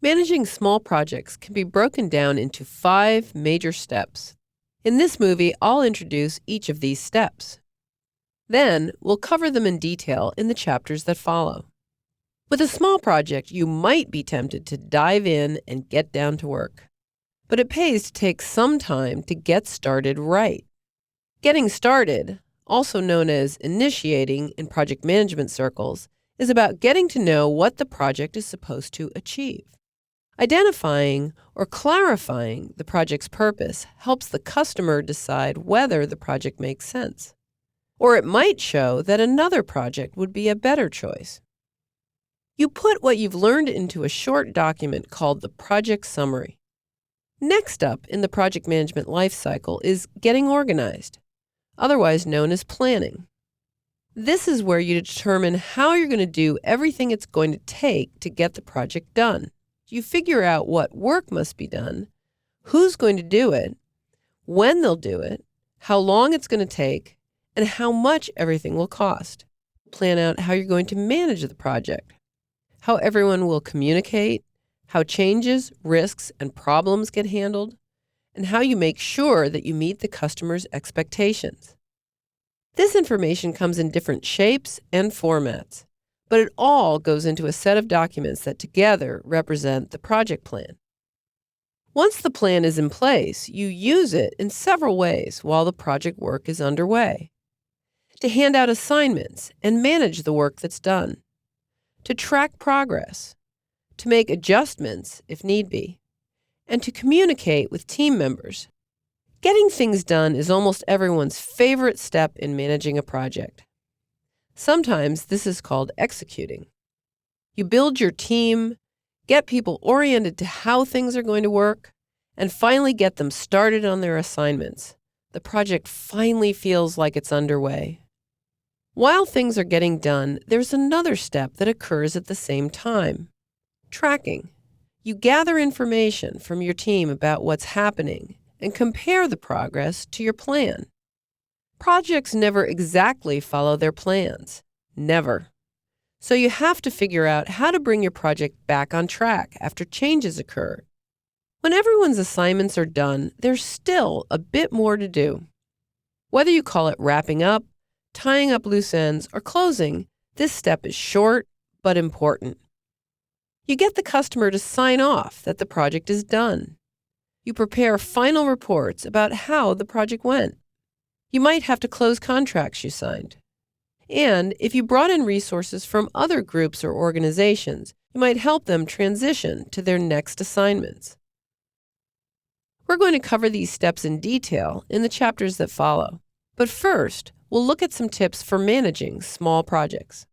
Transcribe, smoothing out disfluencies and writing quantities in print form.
Managing small projects can be broken down into 5 major steps. In this movie, I'll introduce each of these steps. Then, we'll cover them in detail in the chapters that follow. With a small project, you might be tempted to dive in and get down to work. But it pays to take some time to get started right. Getting started, also known as initiating in project management circles, is about getting to know what the project is supposed to achieve. Identifying or clarifying the project's purpose helps the customer decide whether the project makes sense. Or it might show that another project would be a better choice. You put what you've learned into a short document called the project summary. Next up in the project management lifecycle is getting organized, otherwise known as planning. This is where you determine how you're going to do everything it's going to take to get the project done. You figure out what work must be done, who's going to do it, when they'll do it, how long it's going to take, and how much everything will cost. Plan out how you're going to manage the project, how everyone will communicate, how changes, risks, and problems get handled, and how you make sure that you meet the customer's expectations. This information comes in different shapes and formats, but it all goes into a set of documents that together represent the project plan. Once the plan is in place, you use it in several ways while the project work is underway. To hand out assignments and manage the work that's done. To track progress. To make adjustments if need be. And to communicate with team members. Getting things done is almost everyone's favorite step in managing a project. Sometimes this is called executing. You build your team, get people oriented to how things are going to work, and finally get them started on their assignments. The project finally feels like it's underway. While things are getting done, there's another step that occurs at the same time. Tracking. You gather information from your team about what's happening and compare the progress to your plan. Projects never exactly follow their plans. Never. So you have to figure out how to bring your project back on track after changes occur. When everyone's assignments are done, there's still a bit more to do. Whether you call it wrapping up, tying up loose ends, or closing, this step is short but important. You get the customer to sign off that the project is done. You prepare final reports about how the project went. You might have to close contracts you signed. And if you brought in resources from other groups or organizations, you might help them transition to their next assignments. We're going to cover these steps in detail in the chapters that follow. But first, we'll look at some tips for managing small projects.